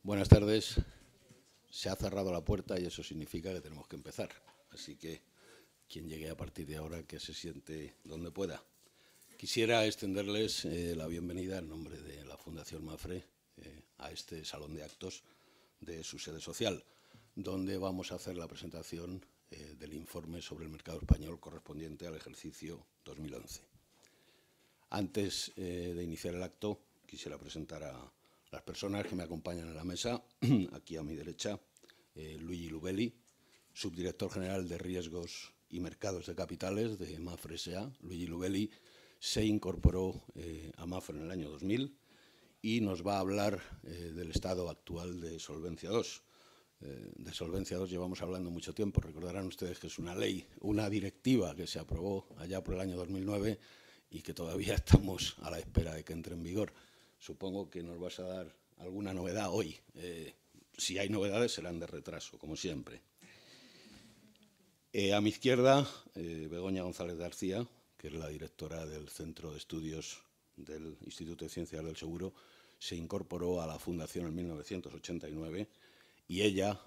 Buenas tardes. Se ha cerrado la puerta y eso significa que tenemos que empezar. Así que quien llegue a partir de ahora que se siente donde pueda. Quisiera extenderles la bienvenida en nombre de la Fundación Mapfre a este salón de actos de su sede social, donde vamos a hacer la presentación del informe sobre el mercado español correspondiente al ejercicio 2011. Antes de iniciar el acto, quisiera presentar a las personas que me acompañan en la mesa. Aquí a mi derecha, Luigi Lubelli, subdirector general de Riesgos y Mercados de Capitales de Mapfre S.A. Luigi Lubelli se incorporó a Mapfre en el año 2000 y nos va a hablar del estado actual de Solvencia II. De Solvencia II llevamos hablando mucho tiempo. Recordarán ustedes que es una ley, una directiva que se aprobó allá por el año 2009 y que todavía estamos a la espera de que entre en vigor. Supongo que nos vas a dar alguna novedad hoy. Si hay novedades serán de retraso, como siempre. A mi izquierda, Begoña González García, que es la directora del Centro de Estudios del Instituto de Ciencias del Seguro, se incorporó a la Fundación en 1989 y ella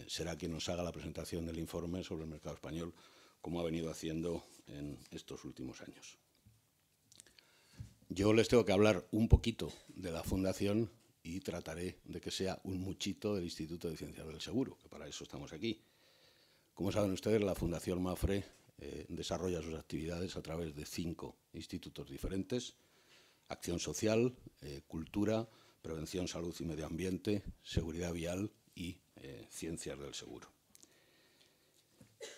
será quien nos haga la presentación del informe sobre el mercado español, como ha venido haciendo en estos últimos años. Yo les tengo que hablar un poquito de la Fundación y trataré de que sea un muchito del Instituto de Ciencias del Seguro, que para eso estamos aquí. Como saben ustedes, la Fundación Mapfre desarrolla sus actividades a través de 5 institutos diferentes: acción social, cultura, prevención, salud y medio ambiente, seguridad vial y ciencias del seguro.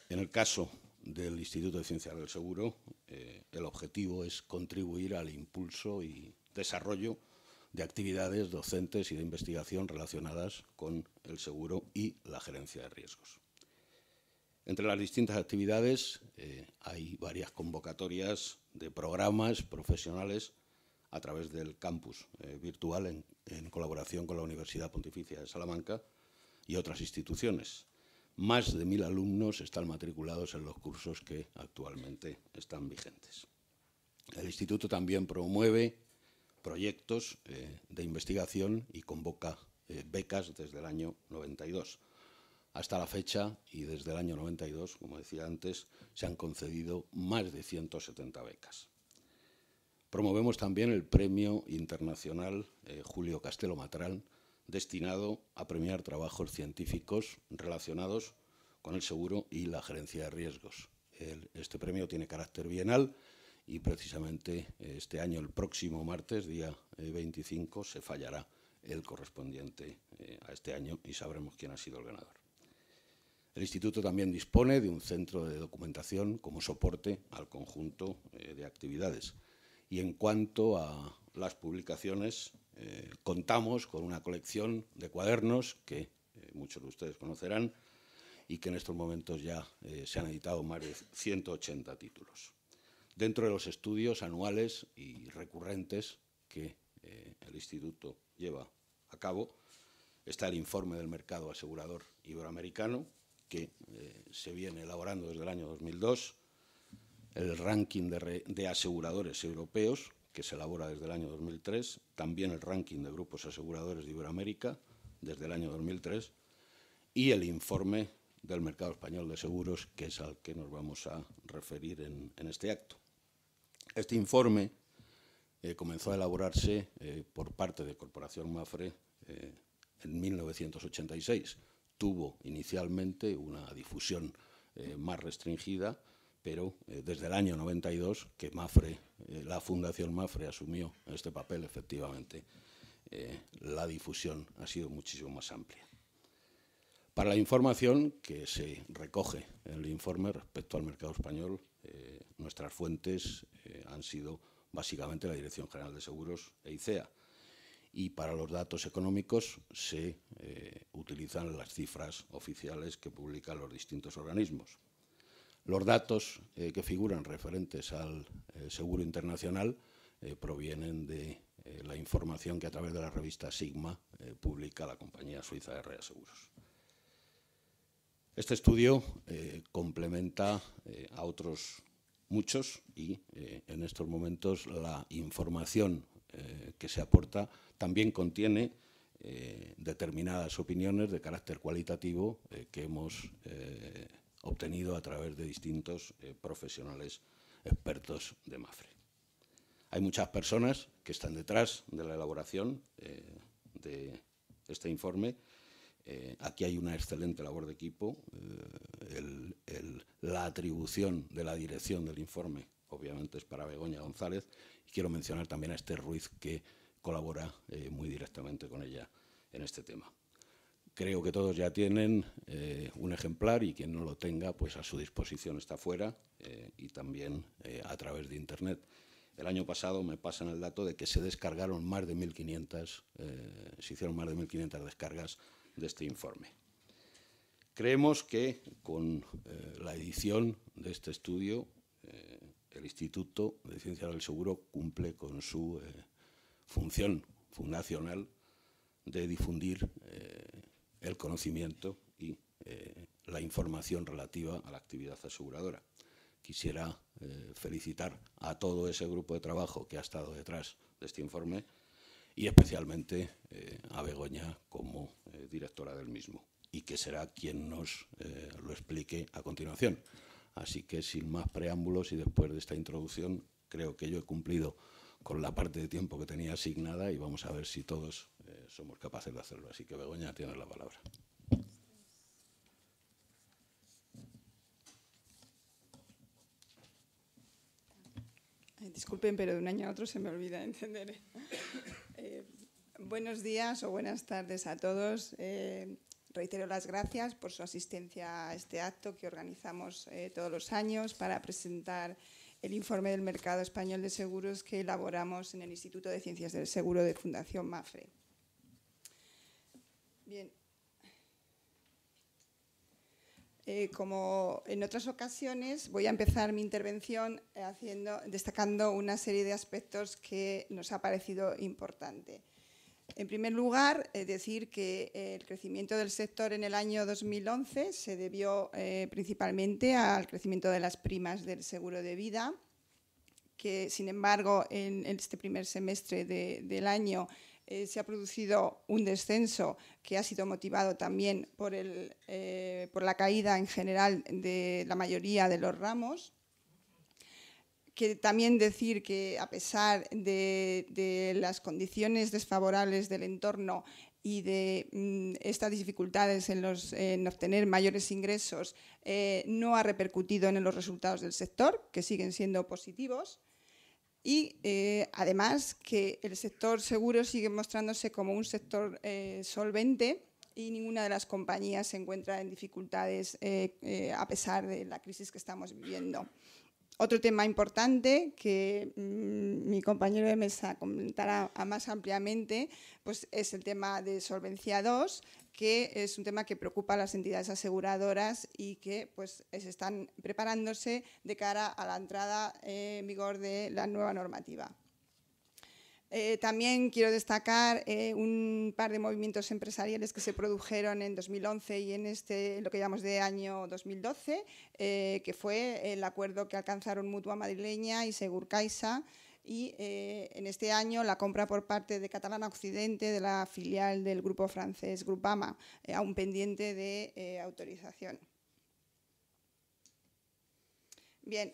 En el caso del Instituto de Ciencias del Seguro, el objetivo es contribuir al impulso y desarrollo de actividades docentes y de investigación relacionadas con el seguro y la gerencia de riesgos. Entre las distintas actividades hay varias convocatorias de programas profesionales a través del campus virtual en colaboración con la Universidad Pontificia de Salamanca y otras instituciones. Más de 1000 alumnos están matriculados en los cursos que actualmente están vigentes. El Instituto también promueve proyectos de investigación y convoca becas desde el año 92. Hasta la fecha, y desde el año 92, como decía antes, se han concedido más de 170 becas. Promovemos también el Premio Internacional Julio Castelo Matrán, destinado a premiar trabajos científicos relacionados con el seguro y la gerencia de riesgos. Este premio tiene carácter bienal y precisamente este año, el próximo martes, día 25, se fallará el correspondiente a este año y sabremos quién ha sido el ganador. El Instituto también dispone de un centro de documentación como soporte al conjunto de actividades. Y en cuanto a las publicaciones, contamos con una colección de cuadernos que muchos de ustedes conocerán y que en estos momentos ya se han editado más de 180 títulos. Dentro de los estudios anuales y recurrentes que el Instituto lleva a cabo está el informe del mercado asegurador iberoamericano, que se viene elaborando desde el año 2002, el ranking de aseguradores europeos, que se elabora desde el año 2003, también el ranking de grupos aseguradores de Iberoamérica, desde el año 2003, y el informe del mercado español de seguros, que es al que nos vamos a referir en este acto. Este informe comenzó a elaborarse por parte de Corporación Mapfre en 1986. Tuvo inicialmente una difusión más restringida, pero desde el año 92 que Mapfre, la Fundación Mapfre asumió este papel, efectivamente, la difusión ha sido muchísimo más amplia. Para la información que se recoge en el informe respecto al mercado español, nuestras fuentes han sido básicamente la Dirección General de Seguros e ICEA. Y para los datos económicos se utilizan las cifras oficiales que publican los distintos organismos. Los datos que figuran referentes al seguro internacional provienen de la información que a través de la revista Sigma publica la compañía suiza de Reaseguros. Este estudio complementa a otros muchos y en estos momentos la información que se aporta también contiene determinadas opiniones de carácter cualitativo que hemos obtenido a través de distintos profesionales expertos de Mapfre. Hay muchas personas que están detrás de la elaboración de este informe. Aquí hay una excelente labor de equipo. La atribución de la dirección del informe, obviamente, es para Begoña González. Y quiero mencionar también a Esther Ruiz, que colabora muy directamente con ella en este tema. Creo que todos ya tienen un ejemplar y quien no lo tenga, pues a su disposición está fuera y también a través de Internet. El año pasado me pasan el dato de que se descargaron más de 1.500, se hicieron más de 1.500 descargas de este informe. Creemos que con la edición de este estudio el Instituto de Ciencias del Seguro cumple con su función fundacional de difundir el conocimiento y la información relativa a la actividad aseguradora. Quisiera felicitar a todo ese grupo de trabajo que ha estado detrás de este informe y especialmente a Begoña como directora del mismo, y que será quien nos lo explique a continuación. Así que, sin más preámbulos y después de esta introducción, creo que yo he cumplido con la parte de tiempo que tenía asignada y vamos a ver si todos somos capaces de hacerlo. Así que, Begoña, tienes la palabra. Disculpen, pero de un año a otro se me olvida entender. Buenos días o buenas tardes a todos. Reitero las gracias por su asistencia a este acto que organizamos todos los años para presentar el informe del mercado español de seguros que elaboramos en el Instituto de Ciencias del Seguro de Fundación Mapfre. Bien. Como en otras ocasiones, voy a empezar mi intervención destacando una serie de aspectos que nos ha parecido importante. En primer lugar, decir que el crecimiento del sector en el año 2011 se debió principalmente al crecimiento de las primas del seguro de vida, que sin embargo en este primer semestre del año se ha producido un descenso que ha sido motivado también por la caída en general de la mayoría de los ramos. Que también decir que a pesar de las condiciones desfavorables del entorno y de estas dificultades en obtener mayores ingresos, no ha repercutido en los resultados del sector, que siguen siendo positivos. Y además que el sector seguro sigue mostrándose como un sector solvente y ninguna de las compañías se encuentra en dificultades a pesar de la crisis que estamos viviendo. Otro tema importante que mi compañero de mesa comentará más ampliamente, pues es el tema de Solvencia II, que es un tema que preocupa a las entidades aseguradoras y que pues, están preparándose de cara a la entrada en vigor de la nueva normativa. También quiero destacar un par de movimientos empresariales que se produjeron en 2011 y en lo que llamamos de año 2012, que fue el acuerdo que alcanzaron Mutua Madrileña y Segurcaixa, y en este año la compra por parte de Catalana Occidente de la filial del grupo francés Groupama, aún pendiente de autorización. Bien,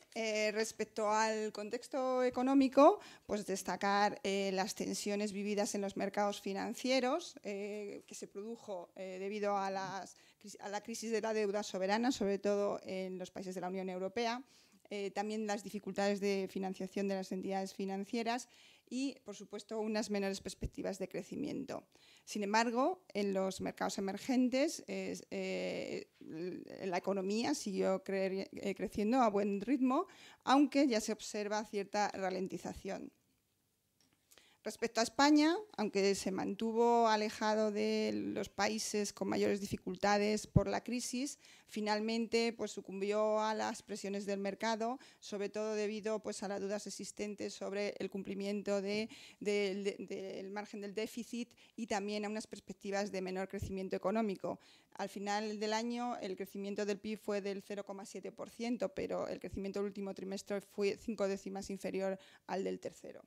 respecto al contexto económico, pues destacar las tensiones vividas en los mercados financieros que se produjo debido a la crisis de la deuda soberana, sobre todo en los países de la Unión Europea, también las dificultades de financiación de las entidades financieras y, por supuesto, unas menores perspectivas de crecimiento. Sin embargo, en los mercados emergentes la economía siguió creciendo a buen ritmo, aunque ya se observa cierta ralentización. Respecto a España, aunque se mantuvo alejado de los países con mayores dificultades por la crisis, finalmente pues, sucumbió a las presiones del mercado, sobre todo debido pues, a las dudas existentes sobre el cumplimiento del margen del déficit y también a unas perspectivas de menor crecimiento económico. Al final del año el crecimiento del PIB fue del 0,7%, pero el crecimiento del último trimestre fue 5 décimas inferior al del tercero.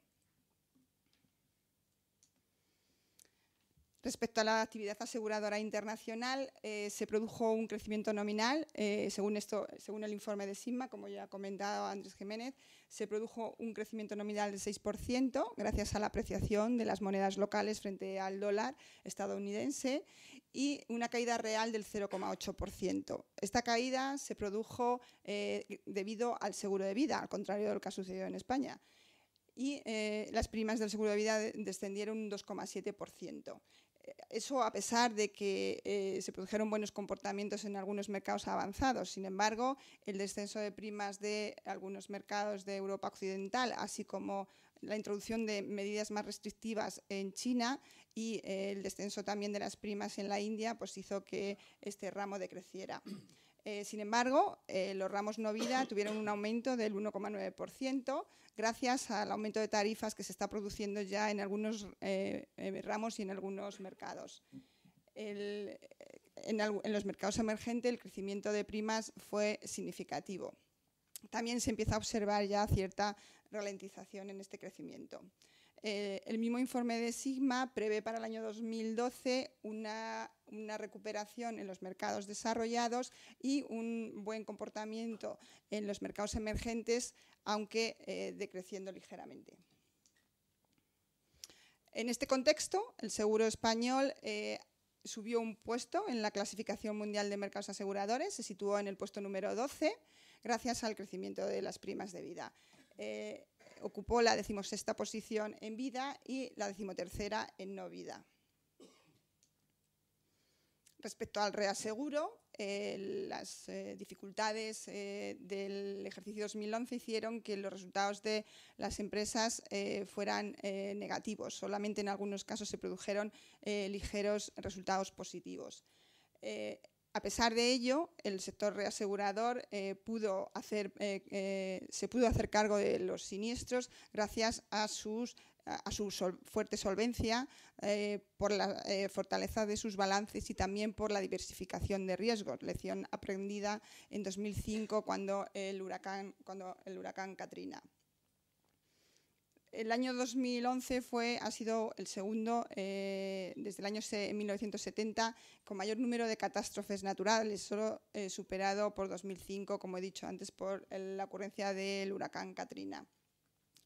Respecto a la actividad aseguradora internacional, se produjo un crecimiento nominal, según el informe de Sigma, como ya ha comentado Andrés Jiménez, se produjo un crecimiento nominal del 6% gracias a la apreciación de las monedas locales frente al dólar estadounidense y una caída real del 0,8%. Esta caída se produjo debido al seguro de vida, al contrario de lo que ha sucedido en España. Y las primas del seguro de vida descendieron un 2,7%. Eso a pesar de que se produjeron buenos comportamientos en algunos mercados avanzados. Sin embargo, el descenso de primas de algunos mercados de Europa Occidental, así como la introducción de medidas más restrictivas en China y el descenso también de las primas en la India, pues hizo que este ramo decreciera. Sin embargo, los ramos no vida tuvieron un aumento del 1,9% gracias al aumento de tarifas que se está produciendo ya en algunos ramos y en algunos mercados. En los mercados emergentes el crecimiento de primas fue significativo. También se empieza a observar ya cierta ralentización en este crecimiento. El mismo informe de Sigma prevé para el año 2012 una recuperación en los mercados desarrollados y un buen comportamiento en los mercados emergentes, aunque decreciendo ligeramente. En este contexto, el seguro español subió un puesto en la clasificación mundial de mercados aseguradores, se situó en el puesto número 12, gracias al crecimiento de las primas de vida. Ocupó la 16ª posición en vida y la 13ª en no vida. Respecto al reaseguro, las dificultades del ejercicio 2011 hicieron que los resultados de las empresas fueran negativos. Solamente en algunos casos se produjeron ligeros resultados positivos. A pesar de ello, el sector reasegurador se pudo hacer cargo de los siniestros gracias a su fuerte solvencia, por la fortaleza de sus balances y también por la diversificación de riesgos, lección aprendida en 2005 cuando el huracán Katrina. El año 2011 ha sido el segundo, desde el año 1970, con mayor número de catástrofes naturales, solo superado por 2005, como he dicho antes, por la ocurrencia del huracán Katrina.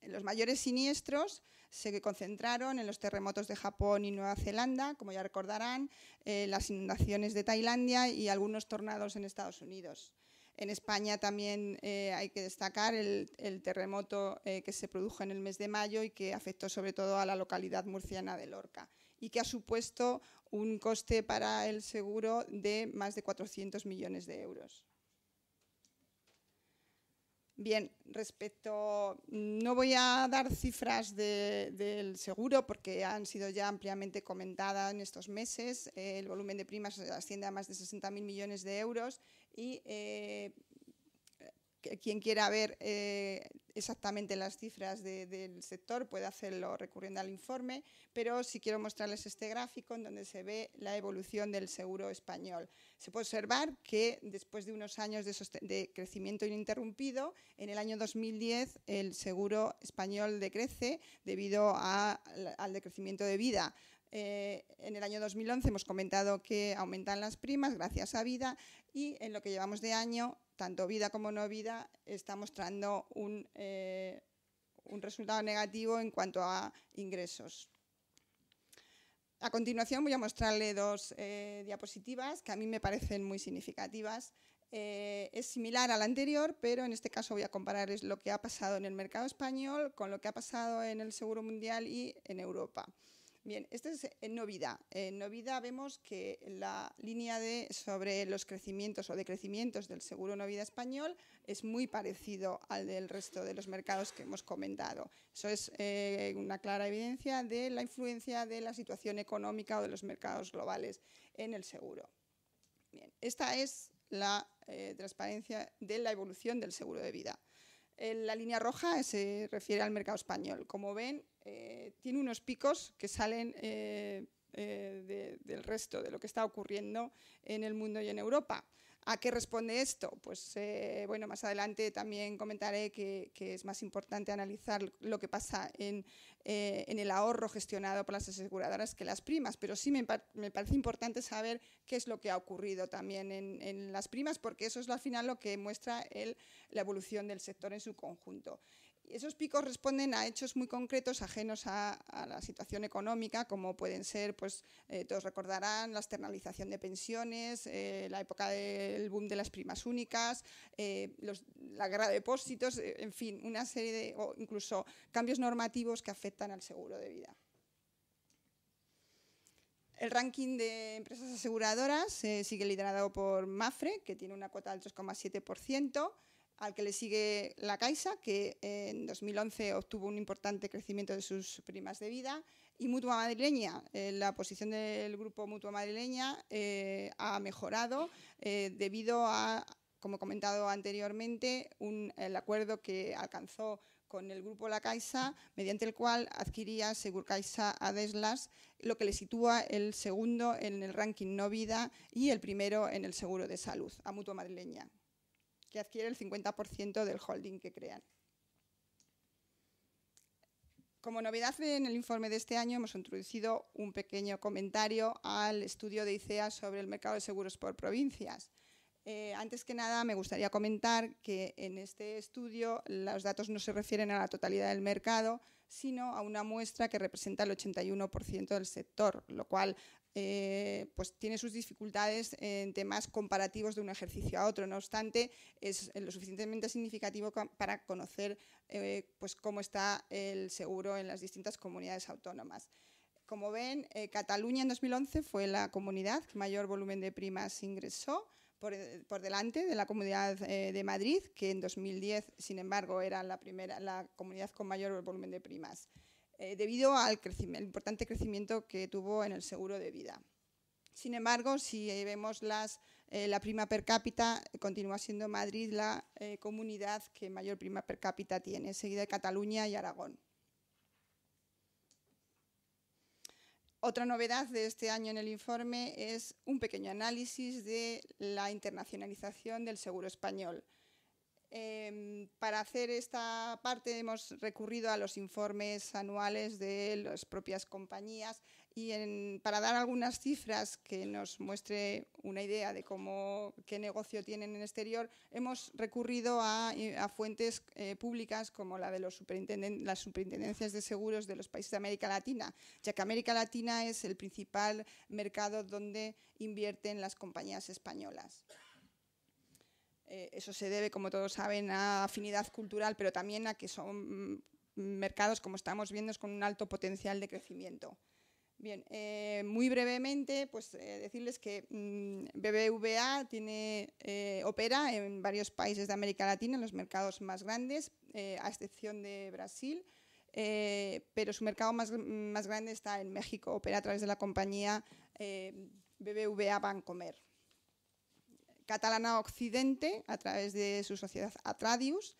Los mayores siniestros se concentraron en los terremotos de Japón y Nueva Zelanda, como ya recordarán, las inundaciones de Tailandia y algunos tornados en Estados Unidos. En España también hay que destacar el terremoto que se produjo en el mes de mayo y que afectó sobre todo a la localidad murciana de Lorca y que ha supuesto un coste para el seguro de más de 400 millones de euros. Bien, no voy a dar cifras del seguro porque han sido ya ampliamente comentadas en estos meses. El volumen de primas asciende a más de 60.000 millones de euros y quien quiera ver exactamente las cifras del sector puede hacerlo recurriendo al informe, pero sí quiero mostrarles este gráfico en donde se ve la evolución del seguro español. Se puede observar que después de unos años de crecimiento ininterrumpido, en el año 2010 el seguro español decrece debido al decrecimiento de vida. En el año 2011 hemos comentado que aumentan las primas gracias a vida y en lo que llevamos de año, tanto vida como no vida, está mostrando un resultado negativo en cuanto a ingresos. A continuación voy a mostrarle dos diapositivas que a mí me parecen muy significativas. Es similar a la anterior, pero en este caso voy a comparar lo que ha pasado en el mercado español con lo que ha pasado en el seguro mundial y en Europa. Bien, este es en no vida. En no vida vemos que la línea sobre los crecimientos o decrecimientos del seguro no vida español es muy parecido al del resto de los mercados que hemos comentado. Eso es una clara evidencia de la influencia de la situación económica o de los mercados globales en el seguro. Bien, esta es la transparencia de la evolución del seguro de vida. La línea roja se refiere al mercado español. Como ven, tiene unos picos que salen del resto de lo que está ocurriendo en el mundo y en Europa. ¿A qué responde esto? Pues bueno, más adelante también comentaré que es más importante analizar lo que pasa en el ahorro gestionado por las aseguradoras que las primas, pero sí me parece importante saber qué es lo que ha ocurrido también en las primas, porque eso es al final lo que muestra la evolución del sector en su conjunto. Esos picos responden a hechos muy concretos ajenos a la situación económica, como pueden ser, pues todos recordarán, la externalización de pensiones, la época del boom de las primas únicas, la guerra de depósitos, en fin, una serie o incluso cambios normativos que afectan al seguro de vida. El ranking de empresas aseguradoras sigue liderado por Mapfre, que tiene una cuota del 3,7%, al que le sigue la Caixa, que en 2011 obtuvo un importante crecimiento de sus primas de vida, y Mutua Madrileña. La posición del grupo Mutua Madrileña ha mejorado debido a, como he comentado anteriormente, el acuerdo que alcanzó con el grupo La Caixa, mediante el cual adquiría Segurcaixa Adeslas, lo que le sitúa el segundo en el ranking no vida y el primero en el seguro de salud, a Mutua Madrileña, que adquiere el 50% del holding que crean. Como novedad en el informe de este año hemos introducido un pequeño comentario al estudio de ICEA sobre el mercado de seguros por provincias. Antes que nada me gustaría comentar que en este estudio los datos no se refieren a la totalidad del mercado, sino a una muestra que representa el 81% del sector, lo cual pues tiene sus dificultades en temas comparativos de un ejercicio a otro. No obstante, es lo suficientemente significativo para conocer pues cómo está el seguro en las distintas comunidades autónomas. Como ven, Cataluña en 2011 fue la comunidad que mayor volumen de primas ingresó, por delante de la Comunidad de Madrid, que en 2010, sin embargo, era la comunidad con mayor volumen de primas, debido al importante crecimiento que tuvo en el seguro de vida. Sin embargo, si vemos la prima per cápita, continúa siendo Madrid la comunidad que mayor prima per cápita tiene, seguida de Cataluña y Aragón. Otra novedad de este año en el informe es un pequeño análisis de la internacionalización del seguro español. Para hacer esta parte hemos recurrido a los informes anuales de las propias compañías y para dar algunas cifras que nos muestre una idea de qué negocio tienen en el exterior, hemos recurrido a fuentes públicas como la de las superintendencias de seguros de los países de América Latina, ya que América Latina es el principal mercado donde invierten las compañías españolas. Eso se debe, como todos saben, a afinidad cultural, pero también a que son mercados, como estamos viendo, con un alto potencial de crecimiento. Bien, muy brevemente, pues decirles que BBVA opera en varios países de América Latina, en los mercados más grandes, a excepción de Brasil, pero su mercado más grande está en México. Opera a través de la compañía BBVA Bancomer. Catalana Occidente, a través de su sociedad Atradius,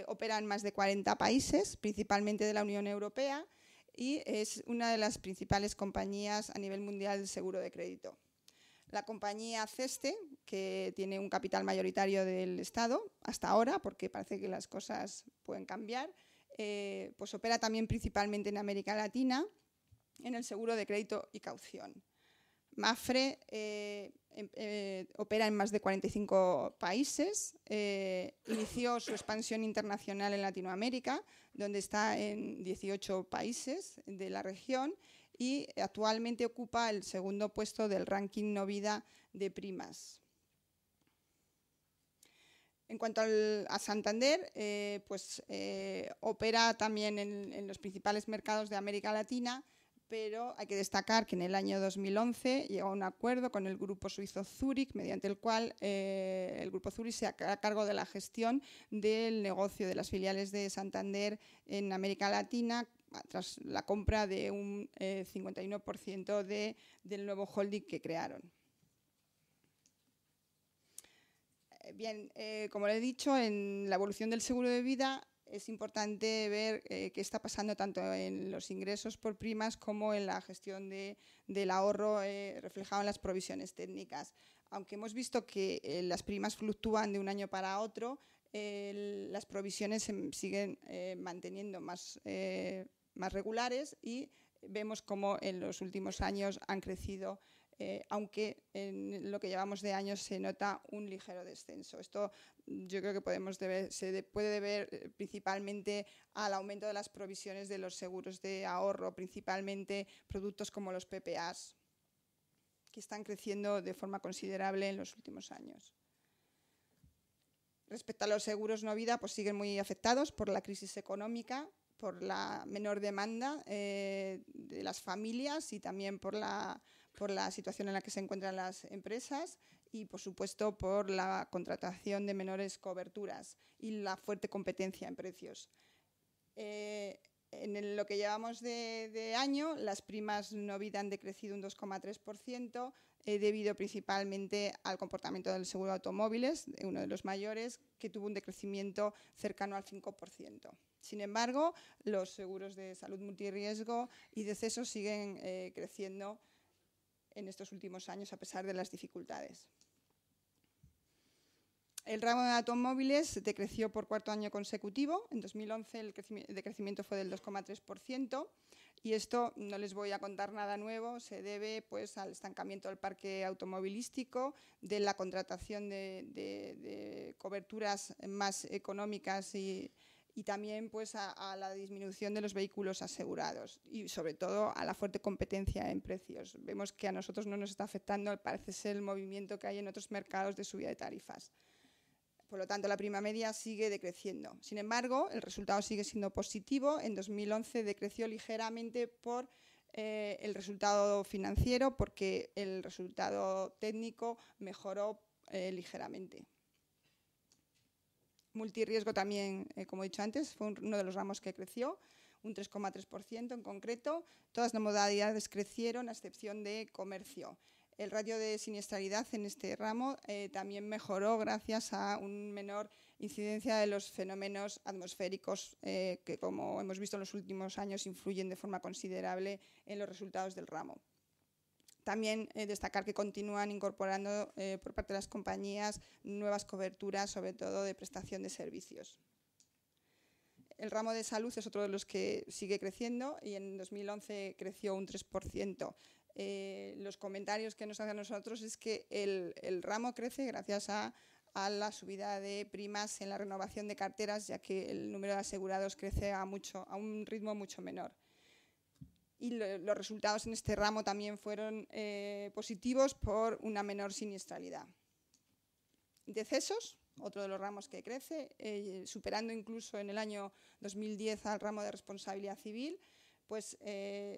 opera en más de 40 países, principalmente de la Unión Europea, y es una de las principales compañías a nivel mundial de seguro de crédito. La compañía Ceste, que tiene un capital mayoritario del Estado hasta ahora, porque parece que las cosas pueden cambiar, pues opera también principalmente en América Latina en el seguro de crédito y caución. Mapfre opera en más de 45 países, inició su expansión internacional en Latinoamérica, donde está en 18 países de la región y actualmente ocupa el segundo puesto del ranking no vida de primas. En cuanto a Santander, pues opera también en los principales mercados de América Latina, pero hay que destacar que en el año 2011 llegó a un acuerdo con el grupo suizo Zurich, mediante el cual el grupo Zurich se hará cargo de la gestión del negocio de las filiales de Santander en América Latina, tras la compra de un 51% del nuevo holding que crearon. Bien, como le he dicho, en la evolución del seguro de vida es importante ver qué está pasando tanto en los ingresos por primas como en la gestión del ahorro reflejado en las provisiones técnicas. Aunque hemos visto que las primas fluctúan de un año para otro, las provisiones se siguen manteniendo más regulares y vemos cómo en los últimos años han crecido, aunque en lo que llevamos de años se nota un ligero descenso. Esto yo creo que se puede deber principalmente al aumento de las provisiones de los seguros de ahorro, principalmente productos como los PPAs, que están creciendo de forma considerable en los últimos años. Respecto a los seguros no vida, pues siguen muy afectados por la crisis económica, por la menor demanda de las familias y también por la situación en la que se encuentran las empresas y, por supuesto, por la contratación de menores coberturas y la fuerte competencia en precios. En lo que llevamos de año, las primas no vida han decrecido un 2,3%, debido principalmente al comportamiento del seguro de automóviles, uno de los mayores, que tuvo un decrecimiento cercano al 5%. Sin embargo, los seguros de salud multirriesgo y decesos siguen creciendo en estos últimos años a pesar de las dificultades. El ramo de automóviles decreció por cuarto año consecutivo. En 2011 el decrecimiento fue del 2,3%. Y esto no les voy a contar nada nuevo, se debe pues al estancamiento del parque automovilístico, de la contratación de coberturas más económicas y también pues a la disminución de los vehículos asegurados y sobre todo a la fuerte competencia en precios. Vemos que a nosotros no nos está afectando, parece ser, el movimiento que hay en otros mercados de subida de tarifas. Por lo tanto, la prima media sigue decreciendo. Sin embargo, el resultado sigue siendo positivo. En 2011 decreció ligeramente por el resultado financiero, porque el resultado técnico mejoró ligeramente. Multirriesgo también, como he dicho antes, fue uno de los ramos que creció, un 3,3% en concreto. Todas las modalidades crecieron, a excepción de comercio. El ratio de siniestralidad en este ramo también mejoró gracias a una menor incidencia de los fenómenos atmosféricos que, como hemos visto en los últimos años, influyen de forma considerable en los resultados del ramo. También destacar que continúan incorporando por parte de las compañías nuevas coberturas, sobre todo de prestación de servicios. El ramo de salud es otro de los que sigue creciendo y en 2011 creció un 3%. Los comentarios que nos hacen a nosotros es que el ramo crece gracias a la subida de primas en la renovación de carteras, ya que el número de asegurados crece a un ritmo mucho menor. Y los resultados en este ramo también fueron positivos por una menor siniestralidad. Decesos, otro de los ramos que crece, superando incluso en el año 2010 al ramo de responsabilidad civil, pues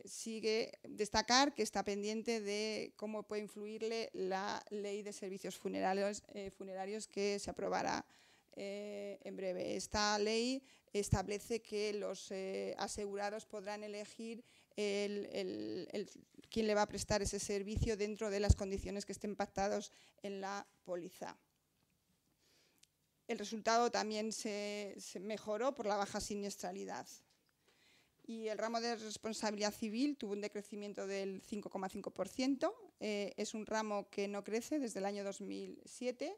sigue destacar que está pendiente de cómo puede influirle la ley de servicios funerarios que se aprobará en breve. Esta ley establece que los asegurados podrán elegir quién le va a prestar ese servicio dentro de las condiciones que estén pactados en la póliza. El resultado también se mejoró por la baja siniestralidad. Y el ramo de responsabilidad civil tuvo un decrecimiento del 5,5%. Es un ramo que no crece desde el año 2007,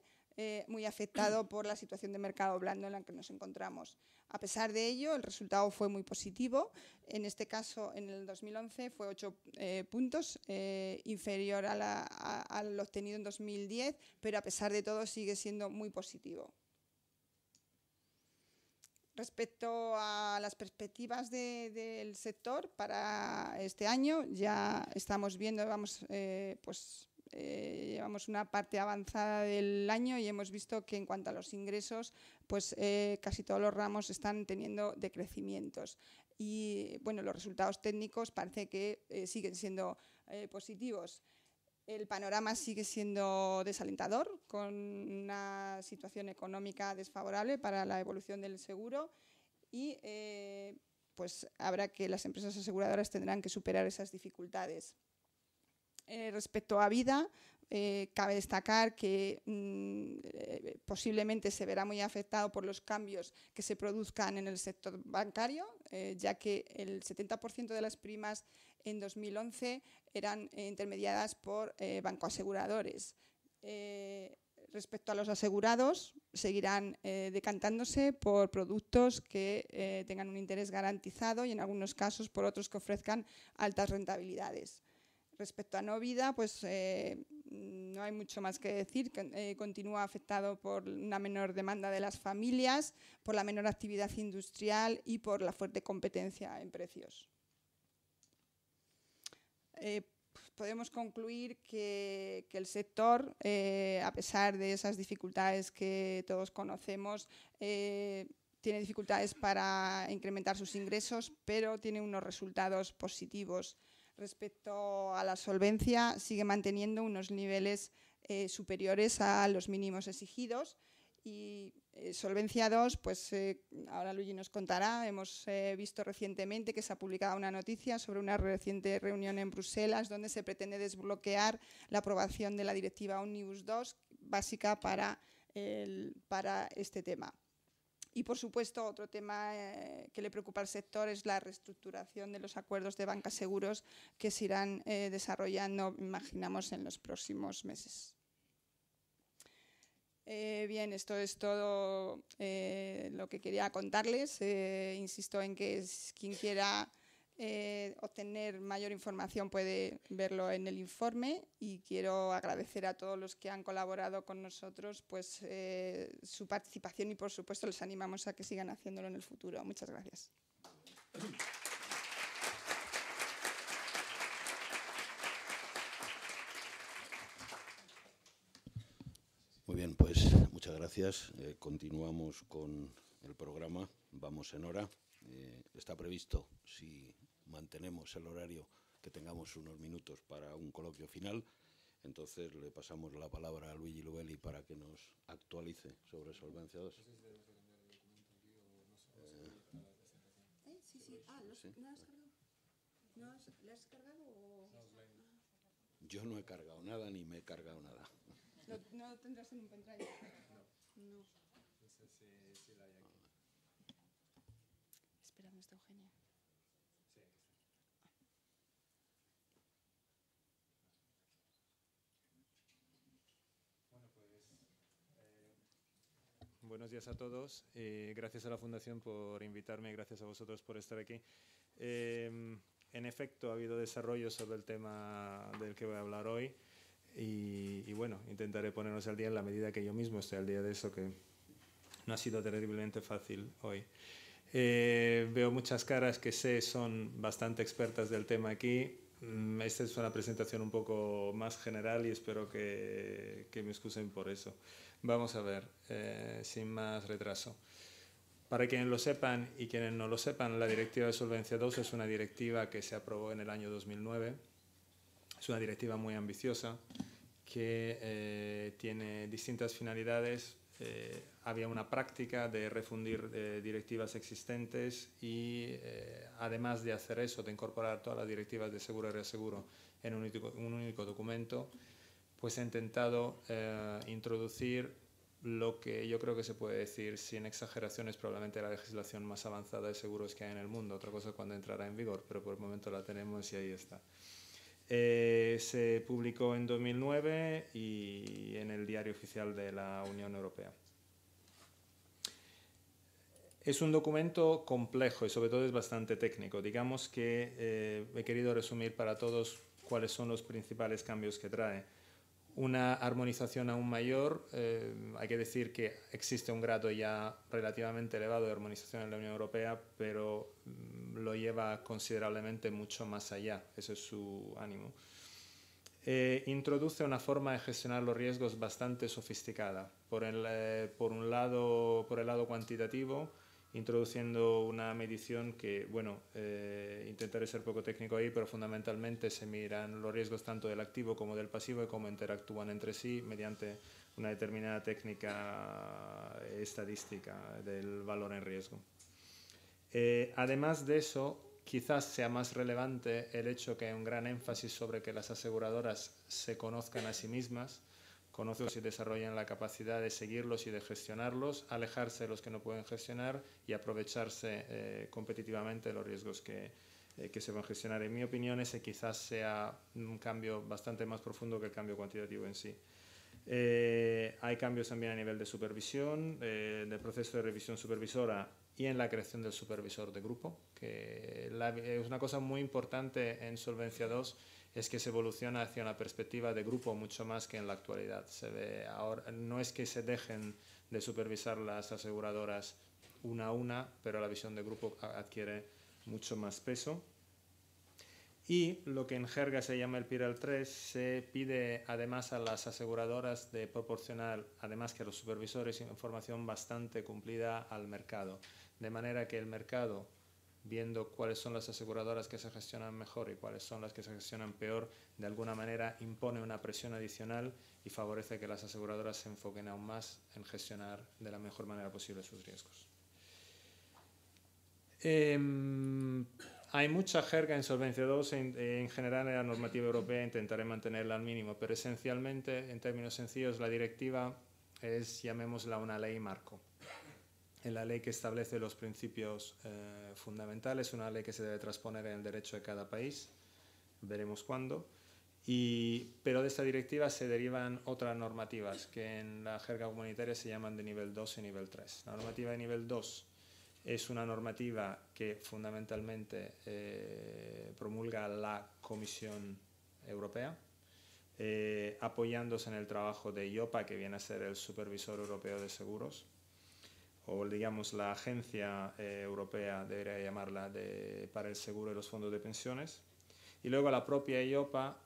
muy afectado por la situación de mercado blando en la que nos encontramos. A pesar de ello, el resultado fue muy positivo. En este caso, en el 2011, fue 8 puntos, inferior al obtenido en 2010, pero a pesar de todo sigue siendo muy positivo. Respecto a las perspectivas del sector para este año, ya estamos viendo, llevamos una parte avanzada del año y hemos visto que en cuanto a los ingresos, pues casi todos los ramos están teniendo decrecimientos. Y bueno, los resultados técnicos parece que siguen siendo positivos. El panorama sigue siendo desalentador, con una situación económica desfavorable para la evolución del seguro y pues habrá que las empresas aseguradoras tendrán que superar esas dificultades. Respecto a vida, cabe destacar que posiblemente se verá muy afectado por los cambios que se produzcan en el sector bancario, ya que el 70% de las primas en 2011 eran intermediadas por bancoaseguradores. Respecto a los asegurados, seguirán decantándose por productos que tengan un interés garantizado y en algunos casos por otros que ofrezcan altas rentabilidades. Respecto a no vida, pues no hay mucho más que decir. Continúa afectado por una menor demanda de las familias, por la menor actividad industrial y por la fuerte competencia en precios. Podemos concluir que el sector, a pesar de esas dificultades que todos conocemos, tiene dificultades para incrementar sus ingresos, pero tiene unos resultados positivos. Respecto a la solvencia, sigue manteniendo unos niveles superiores a los mínimos exigidos. Y Solvencia 2, pues ahora Luigi nos contará, hemos visto recientemente que se ha publicado una noticia sobre una reciente reunión en Bruselas donde se pretende desbloquear la aprobación de la directiva Omnibus 2 básica para este tema. Y, por supuesto, otro tema que le preocupa al sector es la reestructuración de los acuerdos de banca seguros que se irán desarrollando, imaginamos, en los próximos meses. Bien, esto es todo lo que quería contarles. Insisto en que quien quiera obtener mayor información puede verlo en el informe y quiero agradecer a todos los que han colaborado con nosotros pues, su participación y, por supuesto, les animamos a que sigan haciéndolo en el futuro. Muchas gracias. Muy bien, pues muchas gracias. Continuamos con el programa. Vamos en hora. Está previsto, si mantenemos el horario, que tengamos unos minutos para un coloquio final. Entonces le pasamos la palabra a Luigi Lubelli para que nos actualice sobre Solvencia 2. Sí. ¿No has cargado? ¿Le has cargado o...? Yo no he cargado nada ni me he cargado nada. ¿No lo tendrás en un pendrive? No. No sé si la hay aquí. Espera, ¿dónde está Eugenia? Sí, aquí está. Bueno, pues buenos días a todos. Gracias a la Fundación por invitarme, gracias a vosotros por estar aquí. En efecto, ha habido desarrollo sobre el tema del que voy a hablar hoy. Y bueno, intentaré ponernos al día en la medida que yo mismo estoy al día de eso, que no ha sido terriblemente fácil hoy. Veo muchas caras que sé son bastante expertas del tema aquí. Esta es una presentación un poco más general y espero que me excusen por eso. Vamos a ver, sin más retraso. Para quienes lo sepan y quienes no lo sepan, la Directiva de Solvencia 2 es una directiva que se aprobó en el año 2009. Es una directiva muy ambiciosa que tiene distintas finalidades. Había una práctica de refundir directivas existentes y además de hacer eso, de incorporar todas las directivas de seguro y reaseguro en un único documento, pues he intentado introducir lo que yo creo que se puede decir, sin exageraciones, probablemente la legislación más avanzada de seguros que hay en el mundo. Otra cosa es cuando entrará en vigor, pero por el momento la tenemos y ahí está. Se publicó en 2009 y en el Diario Oficial de la Unión Europea. Es un documento complejo y sobre todo es bastante técnico. Digamos que he querido resumir para todos cuáles son los principales cambios que trae. Una armonización aún mayor. Hay que decir que existe un grado ya relativamente elevado de armonización en la Unión Europea, pero lo lleva considerablemente mucho más allá. Ese es su ánimo. Introduce una forma de gestionar los riesgos bastante sofisticada. Por el lado cuantitativo, introduciendo una medición que, bueno, intentaré ser poco técnico ahí, pero fundamentalmente se miran los riesgos tanto del activo como del pasivo y cómo interactúan entre sí mediante una determinada técnica estadística del valor en riesgo. Además de eso, quizás sea más relevante el hecho que hay un gran énfasis sobre que las aseguradoras se conozcan a sí mismas, conozcanlos y desarrollen la capacidad de seguirlos y de gestionarlos, alejarse de los que no pueden gestionar y aprovecharse competitivamente de los riesgos que se van a gestionar. En mi opinión, ese quizás sea un cambio bastante más profundo que el cambio cuantitativo en sí. Hay cambios también a nivel de supervisión, del proceso de revisión supervisora y en la creación del supervisor de grupo, que es una cosa muy importante en Solvencia II, es que se evoluciona hacia una perspectiva de grupo mucho más que en la actualidad. Se ve ahora, no es que se dejen de supervisar las aseguradoras una a una, pero la visión de grupo adquiere mucho más peso. Y lo que en jerga se llama el PIRAL 3, se pide además a las aseguradoras de proporcionar, además que a los supervisores, información bastante cumplida al mercado. De manera que el mercado, viendo cuáles son las aseguradoras que se gestionan mejor y cuáles son las que se gestionan peor, de alguna manera impone una presión adicional y favorece que las aseguradoras se enfoquen aún más en gestionar de la mejor manera posible sus riesgos. Hay mucha jerga en Solvencia II, en general en la normativa europea intentaré mantenerla al mínimo, pero esencialmente, en términos sencillos, la directiva es, llamémosla, una ley marco. En la ley que establece los principios fundamentales, una ley que se debe transponer en el derecho de cada país, veremos cuándo, pero de esta directiva se derivan otras normativas que en la jerga comunitaria se llaman de nivel 2 y nivel 3. La normativa de nivel 2 es una normativa que fundamentalmente promulga la Comisión Europea, apoyándose en el trabajo de EIOPA, que viene a ser el Supervisor Europeo de Seguros, o digamos la Agencia Europea, debería llamarla, para el seguro y los fondos de pensiones. Y luego la propia EIOPA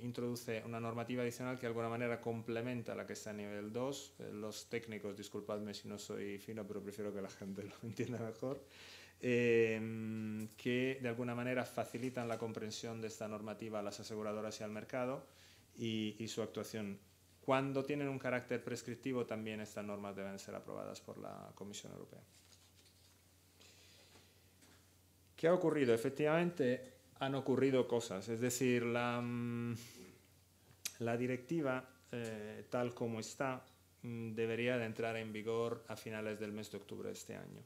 introduce una normativa adicional que de alguna manera complementa la que está a nivel 2. Los técnicos, disculpadme si no soy fino, pero prefiero que la gente lo entienda mejor, que de alguna manera facilitan la comprensión de esta normativa a las aseguradoras y al mercado y su actuación. Cuando tienen un carácter prescriptivo, también estas normas deben ser aprobadas por la Comisión Europea. ¿Qué ha ocurrido? Efectivamente, han ocurrido cosas. Es decir, la directiva, tal como está, debería de entrar en vigor a finales del mes de octubre de este año.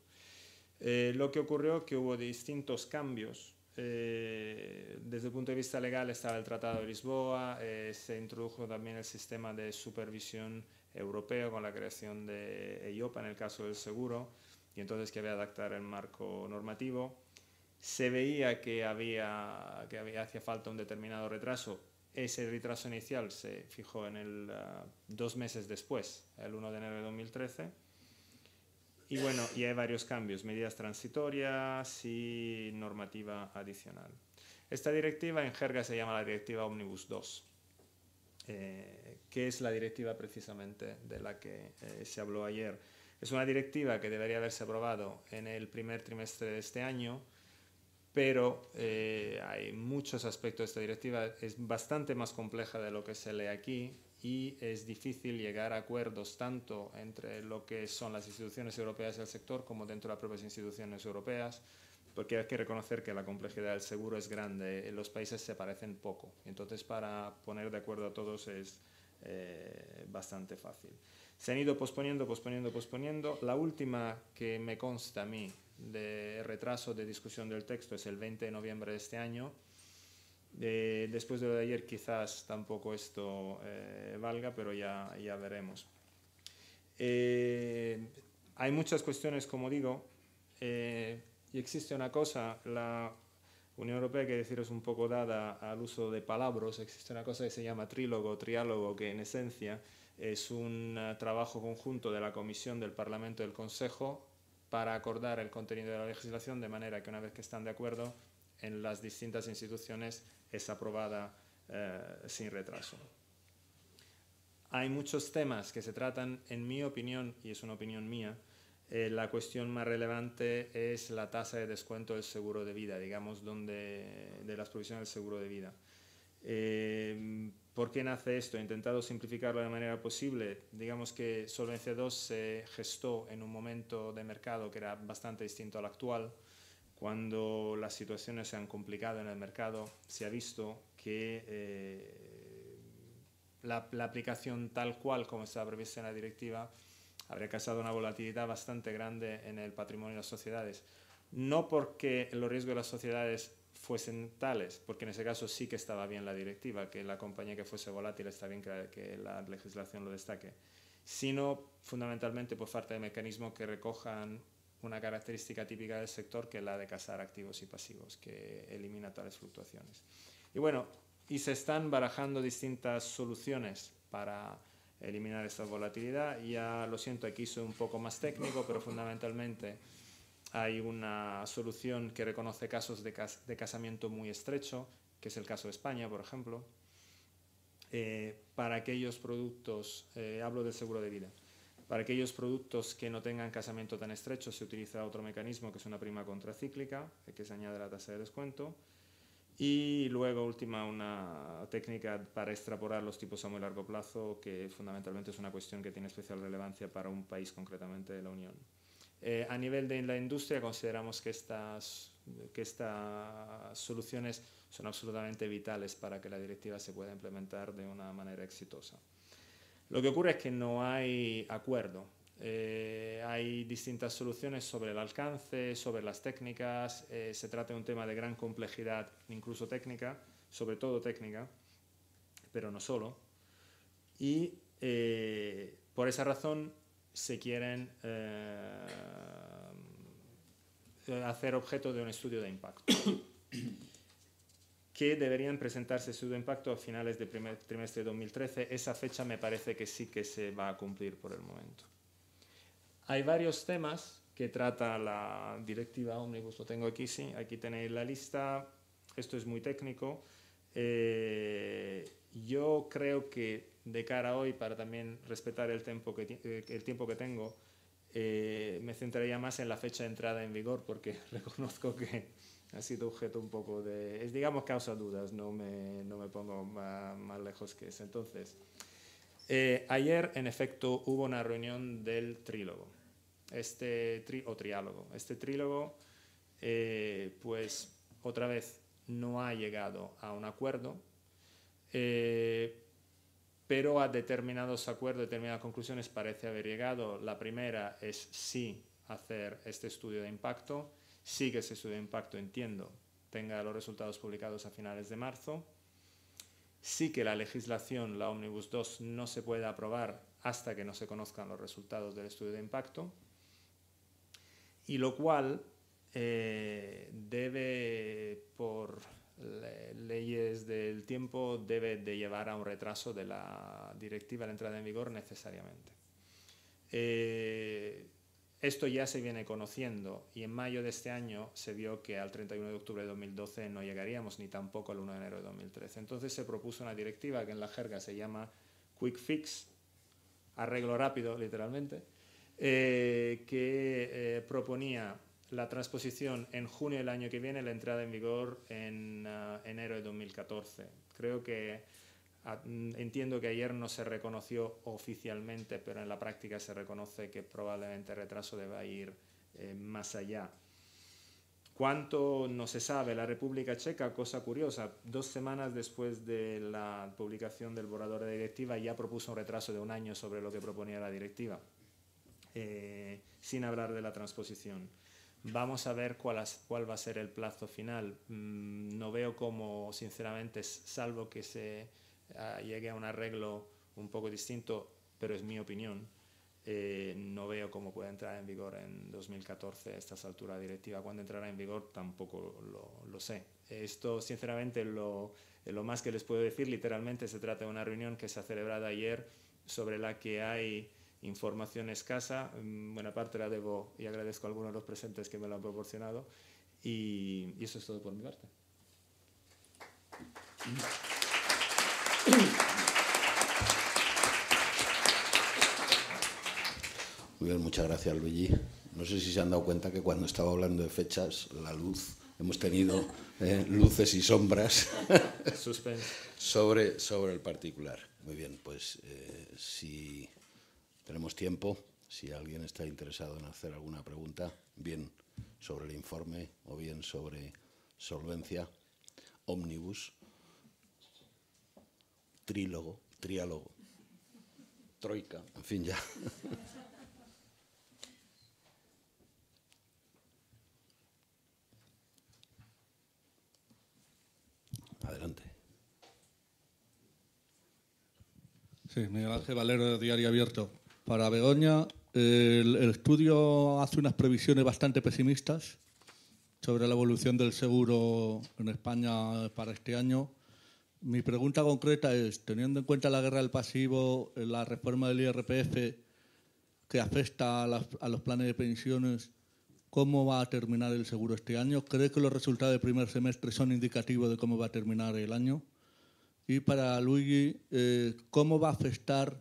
Lo que ocurrió es que hubo distintos cambios. Desde el punto de vista legal estaba el Tratado de Lisboa, se introdujo también el sistema de supervisión europeo con la creación de EIOPA en el caso del seguro, y entonces que había que adaptar el marco normativo. Se veía que hacía falta un determinado retraso. Ese retraso inicial se fijó en 2 meses después, el 1 de enero de 2013. Y bueno, y hay varios cambios, medidas transitorias y normativa adicional. Esta directiva en jerga se llama la Directiva Omnibus 2, que es la directiva precisamente de la que se habló ayer. Es una directiva que debería haberse aprobado en el primer trimestre de este año, pero hay muchos aspectos de esta directiva, es bastante más compleja de lo que se lee aquí y es difícil llegar a acuerdos tanto entre lo que son las instituciones europeas y el sector como dentro de las propias instituciones europeas, porque hay que reconocer que la complejidad del seguro es grande, los países se parecen poco, entonces para poner de acuerdo a todos es bastante fácil. Se han ido posponiendo. La última que me consta a mí de retraso de discusión del texto es el 20 de noviembre de este año. Después de lo de ayer quizás tampoco esto valga, pero ya veremos. Hay muchas cuestiones, como digo, y existe una cosa, la Unión Europea, que decir es un poco dada al uso de palabras, existe una cosa que se llama trílogo o triálogo, que en esencia es un trabajo conjunto de la Comisión, del Parlamento y del Consejo para acordar el contenido de la legislación, de manera que una vez que están de acuerdo en las distintas instituciones es aprobada sin retraso. Hay muchos temas que se tratan, en mi opinión, y es una opinión mía, la cuestión más relevante es la tasa de descuento del seguro de vida, digamos, de las provisiones del seguro de vida. ¿Por qué nace esto? He intentado simplificarlo de manera posible. Digamos que Solvencia II se gestó en un momento de mercado que era bastante distinto al actual, Cuando las situaciones se han complicado en el mercado, se ha visto que la aplicación tal cual como estaba prevista en la directiva habría causado una volatilidad bastante grande en el patrimonio de las sociedades. No porque los riesgos de las sociedades fuesen tales, porque en ese caso sí que estaba bien la directiva, que la compañía que fuese volátil está bien que la legislación lo destaque, sino fundamentalmente por falta de mecanismos que recojan una característica típica del sector, que es la de casar activos y pasivos, que elimina tales fluctuaciones. Y bueno, y se están barajando distintas soluciones para eliminar esta volatilidad. Ya lo siento, aquí soy un poco más técnico, pero fundamentalmente hay una solución que reconoce casos de casamiento muy estrecho, que es el caso de España, por ejemplo, para aquellos productos, hablo del seguro de vida, para aquellos productos que no tengan casamiento tan estrecho se utiliza otro mecanismo, que es una prima contracíclica, que se añade a la tasa de descuento. Y luego, última, una técnica para extrapolar los tipos a muy largo plazo, que fundamentalmente es una cuestión que tiene especial relevancia para un país, concretamente de la Unión. A nivel de la industria, consideramos que estas soluciones son absolutamente vitales para que la directiva se pueda implementar de una manera exitosa. Lo que ocurre es que no hay acuerdo. Hay distintas soluciones sobre el alcance, sobre las técnicas. Se trata de un tema de gran complejidad, incluso técnica, sobre todo técnica, pero no solo. Y por esa razón se quieren hacer objeto de un estudio de impacto, que deberían presentarse estudio de impacto a finales del primer trimestre de 2013. Esa fecha me parece que sí que se va a cumplir por el momento. Hay varios temas que trata la directiva Omnibus, lo tengo aquí, sí, aquí tenéis la lista. Esto es muy técnico. Yo creo que de cara a hoy, para también respetar el tiempo que tengo, me centraría más en la fecha de entrada en vigor, porque reconozco que ha sido objeto un poco de, digamos, causa dudas, no me pongo más lejos que eso. Entonces, ayer, en efecto, hubo una reunión del trílogo, triálogo. Este trílogo, pues, otra vez, no ha llegado a un acuerdo, pero a determinados acuerdos, determinadas conclusiones parece haber llegado. La primera es sí hacer este estudio de impacto, sí que ese estudio de impacto, entiendo, tenga los resultados publicados a finales de marzo, sí que la legislación, la Omnibus 2, no se puede aprobar hasta que no se conozcan los resultados del estudio de impacto, y lo cual debe, por leyes del tiempo, debe de llevar a un retraso de la directiva, la entrada en vigor necesariamente. Esto ya se viene conociendo, y en mayo de este año se vio que al 31 de octubre de 2012 no llegaríamos, ni tampoco al 1 de enero de 2013. Entonces se propuso una directiva que en la jerga se llama Quick Fix, arreglo rápido literalmente, que proponía la transposición en junio del año que viene, la entrada en vigor en enero de 2014. Creo que, entiendo que ayer no se reconoció oficialmente, pero en la práctica se reconoce que probablemente el retraso deba ir más allá. ¿Cuánto? No se sabe. La República Checa, cosa curiosa, 2 semanas después de la publicación del borrador de directiva, ya propuso un retraso de 1 año sobre lo que proponía la directiva, sin hablar de la transposición. Vamos a ver cuál va a ser el plazo final. No veo cómo, sinceramente, salvo que se llegue a un arreglo un poco distinto, pero es mi opinión, no veo cómo puede entrar en vigor en 2014 a estas alturas la directiva. Cuando entrará en vigor tampoco lo sé. Esto, sinceramente, lo más que les puedo decir. Literalmente se trata de una reunión que se ha celebrado ayer, sobre la que hay información escasa. Buena parte la debo, y agradezco a algunos de los presentes que me lo han proporcionado, y eso es todo por mi parte. Muy bien, muchas gracias, Luigi. No sé si se han dado cuenta que cuando estaba hablando de fechas, la luz, hemos tenido luces y sombras sobre el particular. Muy bien, pues si tenemos tiempo, si alguien está interesado en hacer alguna pregunta, bien sobre el informe o bien sobre solvencia, ómnibus, trílogo, triálogo, troika, en fin, ya. Adelante. Sí, Miguel Ángel Valero, de Diario Abierto. Para Begoña, el estudio hace unas previsiones bastante pesimistas sobre la evolución del seguro en España para este año. Mi pregunta concreta es, teniendo en cuenta la guerra del pasivo, la reforma del IRPF que afecta a los planes de pensiones, ¿cómo va a terminar el seguro este año? ¿Cree que los resultados del primer semestre son indicativos de cómo va a terminar el año? Y para Luigi, ¿cómo va a afectar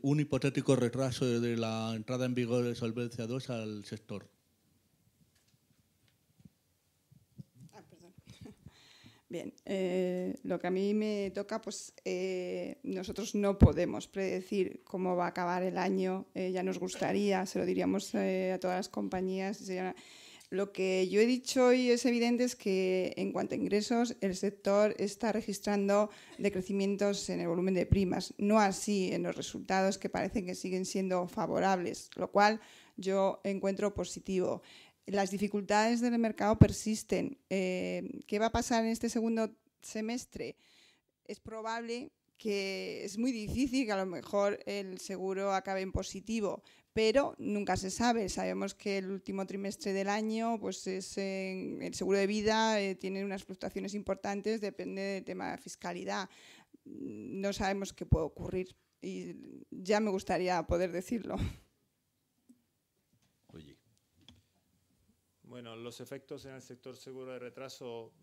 un hipotético retraso de la entrada en vigor de Solvencia II al sector? Bien, lo que a mí me toca, pues nosotros no podemos predecir cómo va a acabar el año. Ya nos gustaría, se lo diríamos a todas las compañías. Lo que yo he dicho hoy es evidente, es que en cuanto a ingresos, el sector está registrando decrecimientos en el volumen de primas, no así en los resultados, que parecen que siguen siendo favorables, lo cual yo encuentro positivo. Las dificultades del mercado persisten. ¿Qué va a pasar en este segundo semestre? Es probable que es muy difícil que a lo mejor el seguro acabe en positivo, pero nunca se sabe. Sabemos que el último trimestre del año, pues el seguro de vida tiene unas fluctuaciones importantes, depende del tema de fiscalidad. No sabemos qué puede ocurrir y ya me gustaría poder decirlo. Oye. Bueno, los efectos en el sector seguro de retraso,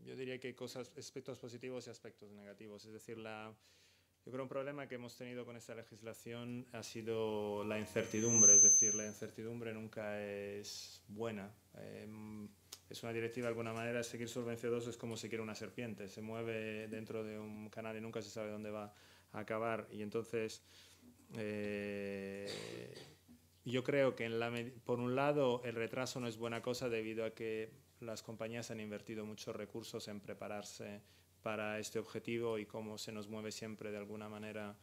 yo diría que hay aspectos positivos y aspectos negativos. Es decir, yo creo un problema que hemos tenido con esta legislación ha sido la incertidumbre. Es decir, la incertidumbre nunca es buena. Es una directiva de alguna manera. Seguir Solvencia II es como seguir una serpiente. Se mueve dentro de un canal y nunca se sabe dónde va a acabar. Y entonces yo creo que por un lado el retraso no es buena cosa debido a que las compañías han invertido muchos recursos en prepararse para este objetivo y cómo se nos mueve siempre de alguna manera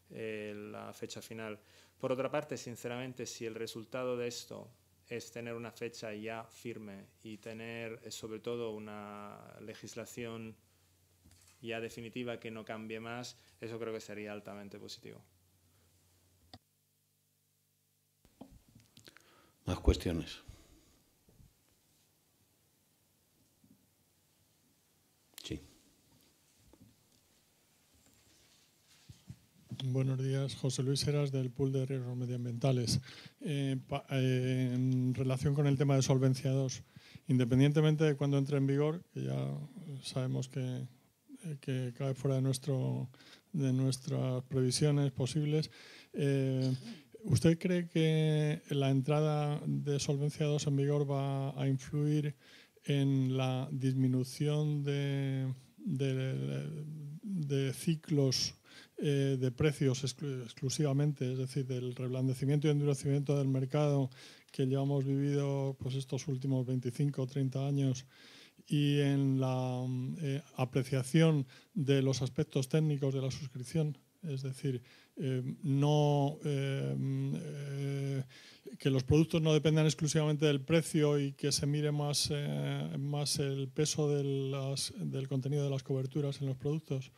la fecha final. Por otra parte, sinceramente, si el resultado de esto es tener una fecha ya firme y tener sobre todo una legislación ya definitiva que no cambie más, eso creo que sería altamente positivo. Más cuestiones. Sí. Buenos días, José Luis Heras, del Pool de Riesgos Medioambientales. En relación con el tema de Solvencia II, independientemente de cuándo entre en vigor, que ya sabemos que cae fuera de nuestras previsiones posibles, ¿usted cree que la entrada de Solvencia II en vigor va a influir en la disminución de ciclos de precios exclusivamente, es decir, del reblandecimiento y endurecimiento del mercado que llevamos vivido pues, estos últimos 25 o 30 años, y en la apreciación de los aspectos técnicos de la suscripción? Es decir, que los productos no dependan exclusivamente del precio y que se mire más el peso del contenido de las coberturas en los productos.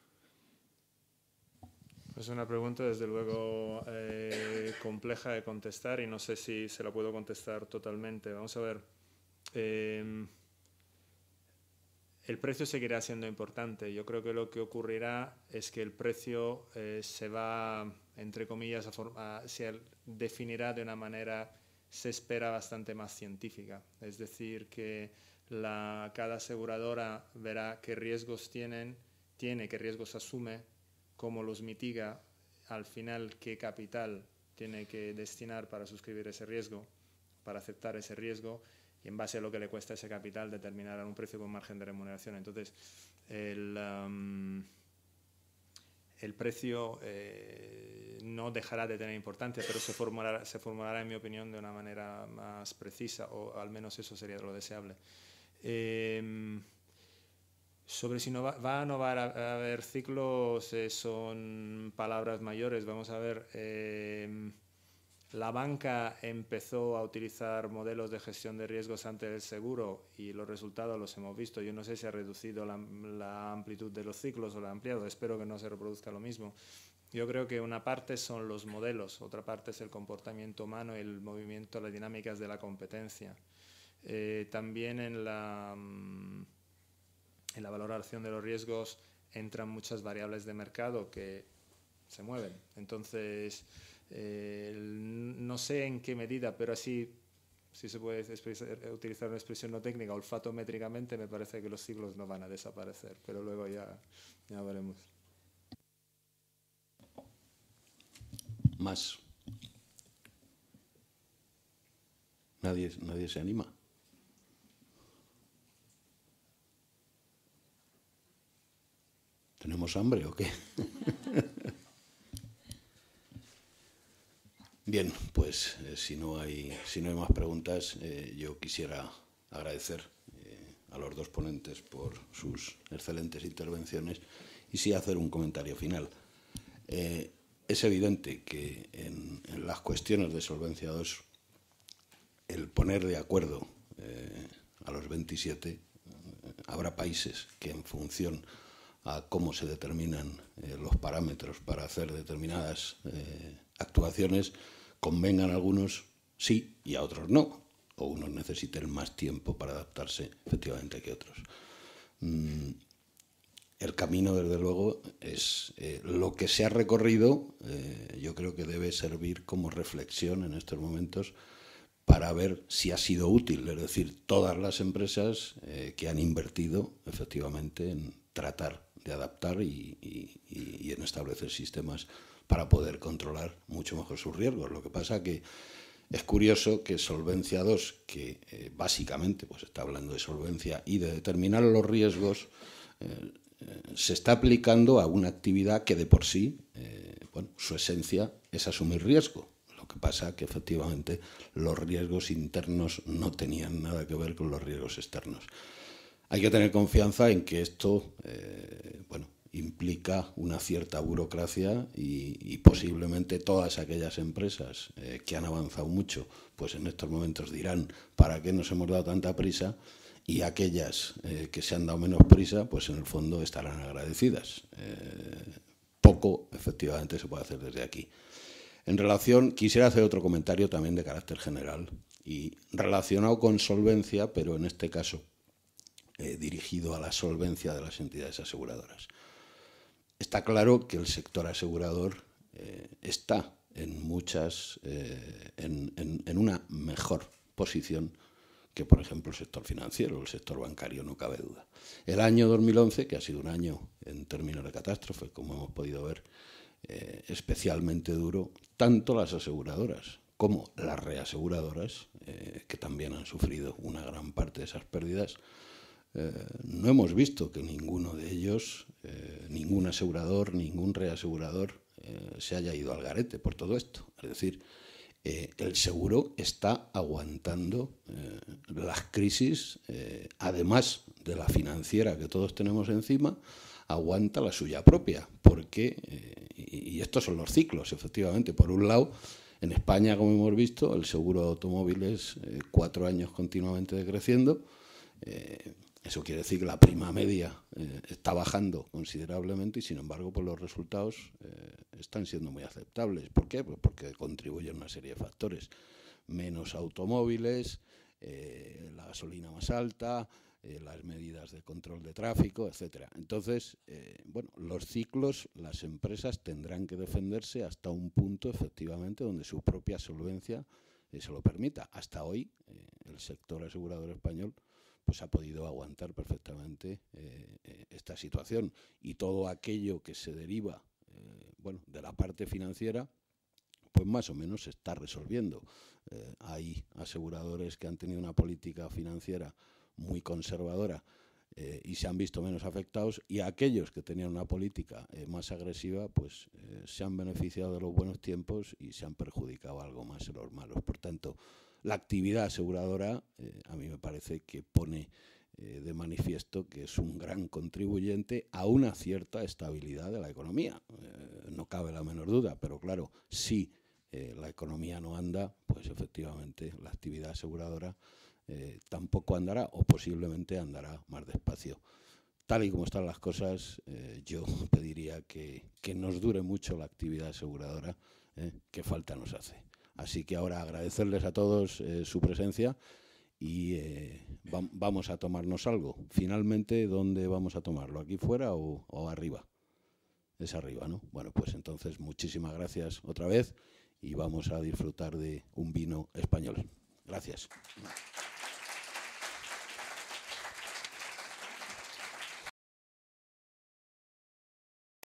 Es una pregunta, desde luego, compleja de contestar y no sé si se la puedo contestar totalmente. Vamos a ver. El precio seguirá siendo importante. Yo creo que lo que ocurrirá es que el precio se va, entre comillas, se definirá de una manera, se espera, bastante más científica. Es decir, que cada aseguradora verá qué riesgos tiene, qué riesgos asume, cómo los mitiga, al final qué capital tiene que destinar para suscribir ese riesgo, para aceptar ese riesgo, y en base a lo que le cuesta ese capital determinarán un precio con margen de remuneración. Entonces, el precio no dejará de tener importancia, pero se formulará, en mi opinión, de una manera más precisa, o al menos eso sería lo deseable. Sobre si no va a no va a haber ciclos, son palabras mayores. Vamos a ver, la banca empezó a utilizar modelos de gestión de riesgos antes del seguro y los resultados los hemos visto. Yo no sé si ha reducido la amplitud de los ciclos o la ha ampliado. Espero que no se reproduzca lo mismo. Yo creo que una parte son los modelos, otra parte es el comportamiento humano, el movimiento, las dinámicas de la competencia. También en la valoración de los riesgos entran muchas variables de mercado que se mueven. Entonces, no sé en qué medida, pero así, si se puede utilizar una expresión no técnica, olfatométricamente, me parece que los ciclos no van a desaparecer, pero luego ya veremos. Más. Nadie se anima. ¿Tenemos hambre o qué? Bien, pues si no hay más preguntas, yo quisiera agradecer a los dos ponentes por sus excelentes intervenciones y sí hacer un comentario final. Es evidente que en las cuestiones de Solvencia II, el poner de acuerdo a los 27, habrá países que en función a cómo se determinan los parámetros para hacer determinadas actuaciones, convengan a algunos sí y a otros no, o unos necesiten más tiempo para adaptarse efectivamente que otros. El camino, desde luego, es lo que se ha recorrido, yo creo que debe servir como reflexión en estos momentos para ver si ha sido útil, es decir, todas las empresas que han invertido efectivamente en tratar de adaptar y en establecer sistemas para poder controlar mucho mejor sus riesgos. Lo que pasa que es curioso que Solvencia II, que básicamente pues está hablando de solvencia y de determinar los riesgos, se está aplicando a una actividad que de por sí, su esencia es asumir riesgo. Lo que pasa que efectivamente los riesgos internos no tenían nada que ver con los riesgos externos. Hay que tener confianza en que esto implica una cierta burocracia y posiblemente todas aquellas empresas que han avanzado mucho, pues en estos momentos dirán ¿para qué nos hemos dado tanta prisa? Y aquellas que se han dado menos prisa, pues en el fondo estarán agradecidas. Poco efectivamente se puede hacer desde aquí. En relación, quisiera hacer otro comentario también de carácter general y relacionado con solvencia, pero en este caso dirigido a la solvencia de las entidades aseguradoras. Está claro que el sector asegurador está en una mejor posición que, por ejemplo, el sector financiero, el sector bancario, no cabe duda. El año 2011, que ha sido un año en términos de catástrofe, como hemos podido ver, especialmente duro, tanto las aseguradoras como las reaseguradoras, que también han sufrido una gran parte de esas pérdidas, no hemos visto que ninguno de ellos, ningún asegurador, ningún reasegurador, se haya ido al garete por todo esto. Es decir, el seguro está aguantando las crisis, además de la financiera que todos tenemos encima, aguanta la suya propia, porque, y estos son los ciclos, efectivamente, por un lado, en España, como hemos visto, el seguro de automóviles 4 años continuamente decreciendo. Eso quiere decir que la prima media está bajando considerablemente y, sin embargo, pues los resultados están siendo muy aceptables. ¿Por qué? Pues porque contribuyen una serie de factores. Menos automóviles, la gasolina más alta, las medidas de control de tráfico, etcétera. Entonces, los ciclos, las empresas tendrán que defenderse hasta un punto, efectivamente, donde su propia solvencia se lo permita. Hasta hoy, el sector asegurador español pues ha podido aguantar perfectamente esta situación, y todo aquello que se deriva de la parte financiera, pues más o menos se está resolviendo. Hay aseguradores que han tenido una política financiera muy conservadora y se han visto menos afectados, y aquellos que tenían una política más agresiva pues se han beneficiado de los buenos tiempos y se han perjudicado algo más en los malos. Por tanto, la actividad aseguradora a mí me parece que pone de manifiesto que es un gran contribuyente a una cierta estabilidad de la economía. No cabe la menor duda, pero claro, si la economía no anda, pues efectivamente la actividad aseguradora tampoco andará, o posiblemente andará más despacio. Tal y como están las cosas, yo pediría que nos dure mucho la actividad aseguradora, que falta nos hace. Así que ahora agradecerles a todos su presencia y vamos a tomarnos algo. Finalmente, ¿dónde vamos a tomarlo? ¿Aquí fuera o arriba? Es arriba, ¿no? Bueno, pues entonces muchísimas gracias otra vez y vamos a disfrutar de un vino español. Gracias.